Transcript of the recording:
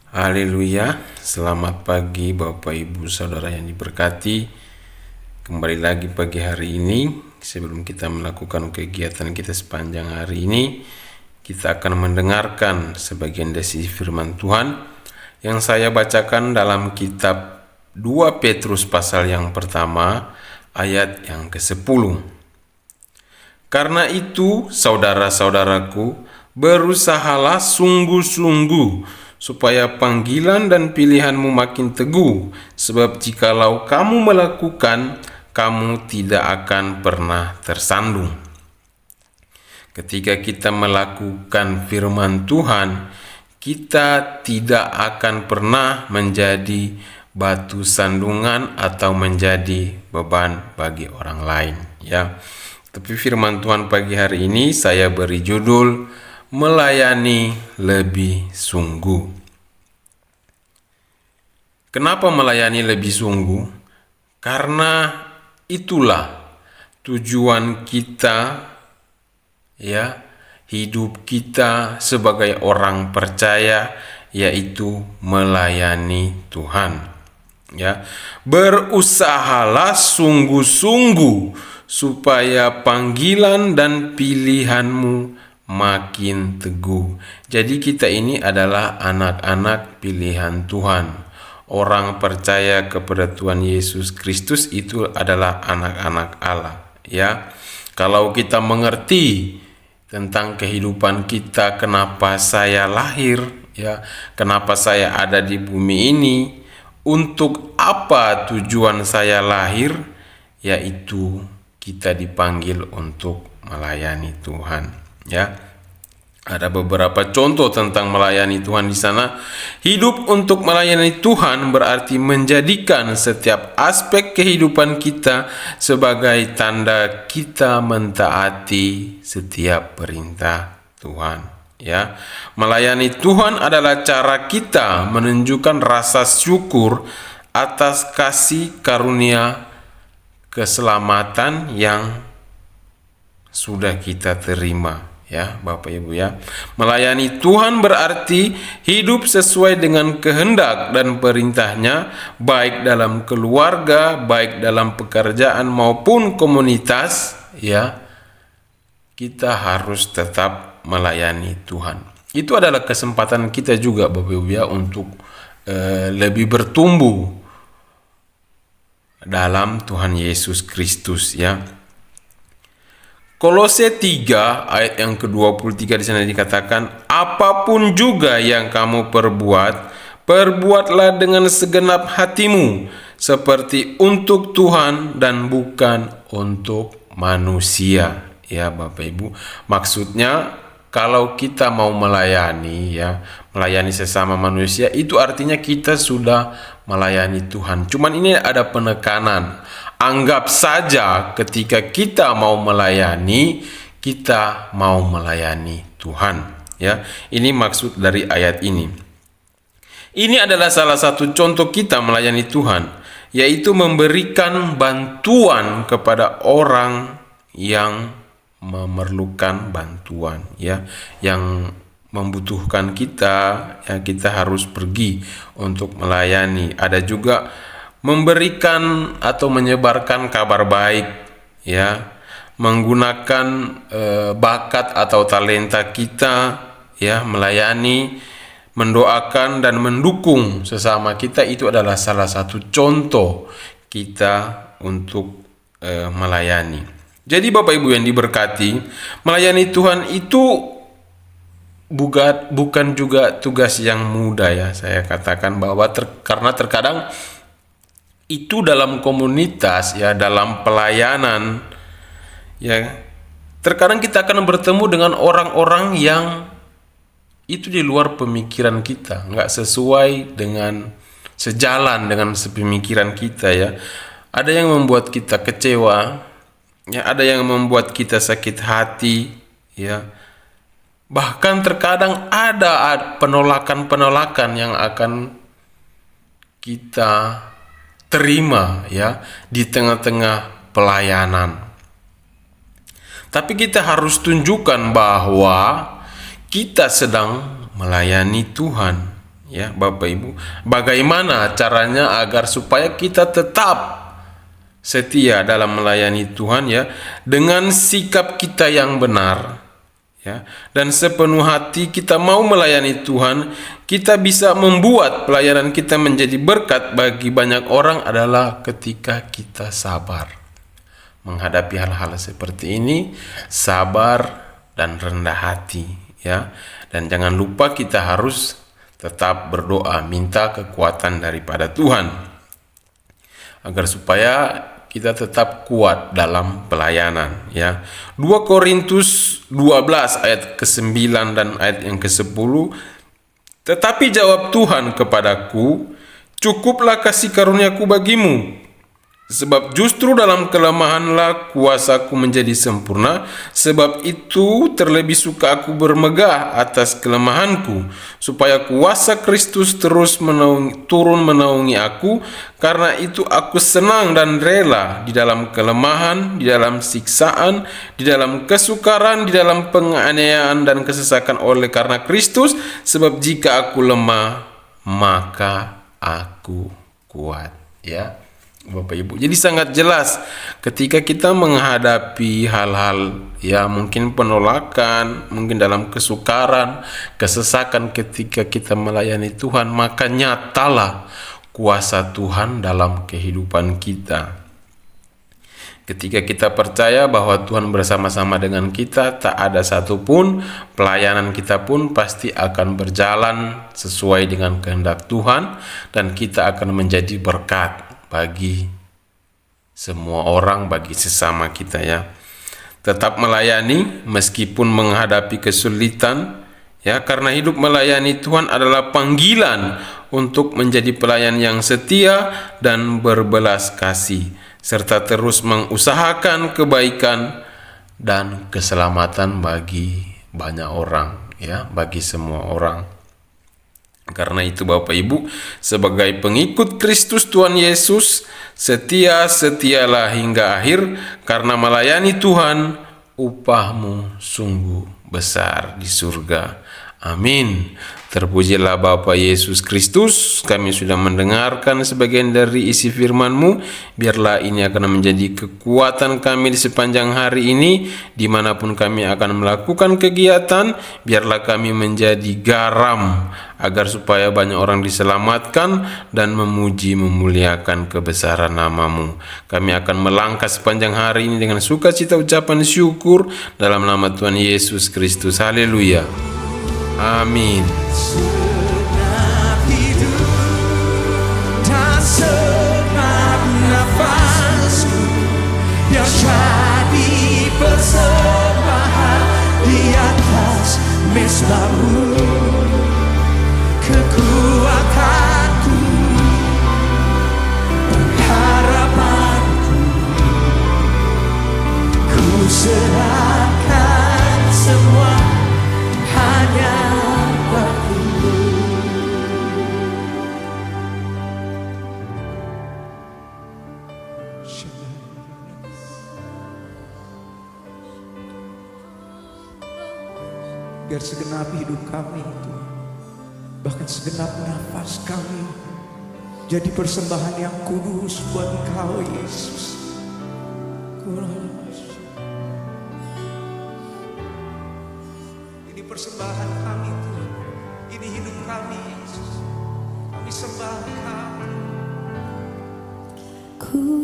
Haleluya, selamat pagi Bapak Ibu Saudara yang diberkati. Kembali lagi pagi hari ini, sebelum kita melakukan kegiatan kita sepanjang hari ini, kita akan mendengarkan sebagian dari firman Tuhan yang saya bacakan dalam kitab 2 Petrus pasal yang pertama ayat yang ke-10. Karena itu, saudara-saudaraku, berusahalah sungguh-sungguh supaya panggilan dan pilihanmu makin teguh, sebab jikalau kamu melakukan, kamu tidak akan pernah tersandung. Ketika kita melakukan firman Tuhan, kita tidak akan pernah menjadi batu sandungan atau menjadi beban bagi orang lain, ya. Tapi firman Tuhan pagi hari ini saya beri judul melayani lebih sungguh. Kenapa melayani lebih sungguh? Karena itulah tujuan kita, ya, hidup kita sebagai orang percaya, yaitu melayani Tuhan. Ya, berusahalah sungguh-sungguh supaya panggilan dan pilihanmu makin teguh. Jadi kita ini adalah anak-anak pilihan Tuhan. Orang percaya kepada Tuhan Yesus Kristus itu adalah anak-anak Allah, ya. Kalau kita mengerti tentang kehidupan kita, kenapa saya lahir, ya, kenapa saya ada di bumi ini, untuk apa tujuan saya lahir, yaitu kita dipanggil untuk melayani Tuhan. Ya, ada beberapa contoh tentang melayani Tuhan di sana. Hidup untuk melayani Tuhan berarti menjadikan setiap aspek kehidupan kita sebagai tanda kita mentaati setiap perintah Tuhan. Ya, melayani Tuhan adalah cara kita menunjukkan rasa syukur atas kasih karunia keselamatan yang sudah kita terima. Ya, Bapak Ibu, ya. Melayani Tuhan berarti hidup sesuai dengan kehendak dan perintahnya, baik dalam keluarga, baik dalam pekerjaan maupun komunitas, ya. Kita harus tetap melayani Tuhan. Itu adalah kesempatan kita juga, Bapak Ibu, ya, untuk lebih bertumbuh dalam Tuhan Yesus Kristus, ya. Kolose 3 ayat yang ke-23 di sana dikatakan, apapun juga yang kamu perbuat, perbuatlah dengan segenap hatimu, seperti untuk Tuhan dan bukan untuk manusia. Ya, Bapak Ibu, maksudnya kalau kita mau melayani, ya, melayani sesama manusia, itu artinya kita sudah melayani Tuhan. Cuman ini ada penekanan. Anggap saja ketika kita mau melayani, kita mau melayani Tuhan. Ya, ini maksud dari ayat ini. Ini adalah salah satu contoh kita melayani Tuhan, yaitu memberikan bantuan kepada orang yang memerlukan bantuan, ya, yang membutuhkan kita, ya, kita harus pergi untuk melayani. Ada juga memberikan atau menyebarkan kabar baik, ya, menggunakan bakat atau talenta kita, ya, melayani, mendoakan dan mendukung sesama kita. Itu adalah salah satu contoh kita untuk melayani. Jadi Bapak Ibu yang diberkati, melayani Tuhan itu bukan juga tugas yang mudah, ya. Saya katakan bahwa karena terkadang itu dalam komunitas, ya, dalam pelayanan, ya, terkadang kita akan bertemu dengan orang-orang yang itu di luar pemikiran kita, nggak sesuai dengan, sejalan dengan sepemikiran kita, ya. Ada yang membuat kita kecewa, ya, ada yang membuat kita sakit hati, ya. Bahkan terkadang ada penolakan-penolakan yang akan kita terima, ya, di tengah-tengah pelayanan. Tapi kita harus tunjukkan bahwa kita sedang melayani Tuhan, Ya, Bapak Ibu, bagaimana caranya agar supaya kita tetap setia dalam melayani Tuhan, ya, dengan sikap kita yang benar, ya, dan sepenuh hati kita mau melayani Tuhan, kita bisa membuat pelayanan kita menjadi berkat bagi banyak orang adalah ketika kita sabar menghadapi hal-hal seperti ini, sabar dan rendah hati, ya. Dan jangan lupa kita harus tetap berdoa, minta kekuatan daripada Tuhan agar supaya kita tetap kuat dalam pelayanan, ya. 2 Korintus 12 ayat ke-9 dan ayat yang ke-10. Tetapi jawab Tuhan kepadaku, cukuplah kasih karuniaku bagimu, sebab justru dalam kelemahanlah kuasaku menjadi sempurna. Sebab itu terlebih suka aku bermegah atas kelemahanku, supaya kuasa Kristus terus turun menaungi aku. Karena itu aku senang dan rela di dalam kelemahan, di dalam siksaan, di dalam kesukaran, di dalam penganiayaan dan kesesakan oleh karena Kristus. Sebab jika aku lemah, maka aku kuat, ya Bapak Ibu. Jadi sangat jelas ketika kita menghadapi hal-hal, ya, mungkin penolakan, mungkin dalam kesukaran, kesesakan ketika kita melayani Tuhan, maka nyatalah kuasa Tuhan dalam kehidupan kita. Ketika kita percaya bahwa Tuhan bersama-sama dengan kita, tak ada satupun pelayanan kita pun pasti akan berjalan sesuai dengan kehendak Tuhan, dan kita akan menjadi berkat bagi semua orang, bagi sesama kita, ya. Tetap melayani meskipun menghadapi kesulitan, ya, karena hidup melayani Tuhan adalah panggilan untuk menjadi pelayan yang setia dan berbelas kasih, serta terus mengusahakan kebaikan dan keselamatan bagi banyak orang, ya, bagi semua orang. Karena itu Bapak Ibu, sebagai pengikut Kristus Tuhan Yesus, setialah hingga akhir, karena melayani Tuhan upahmu sungguh besar di surga. Amin. Terpujilah Bapa Yesus Kristus. Kami sudah mendengarkan sebagian dari isi firman-Mu. Biarlah ini akan menjadi kekuatan kami di sepanjang hari ini, dimanapun kami akan melakukan kegiatan. Biarlah kami menjadi garam, agar supaya banyak orang diselamatkan dan memuji memuliakan kebesaran nama-Mu. Kami akan melangkah sepanjang hari ini dengan sukacita ucapan syukur dalam nama Tuhan Yesus Kristus. Haleluya. Amin. Segenap hidup dan segenap nafasku yang jadi persembahan di atas mezbamu, kekuatanku, harapanku, ku serahkan semua hanya bagimu. Biar segenap hidup kami itu, bahkan segenap nafas kami, jadi persembahan yang kudus buat Engkau Yesus. Ini persembahan kami Tuhan, ini hidup kami Yesus, kami sembah Engkau. Ku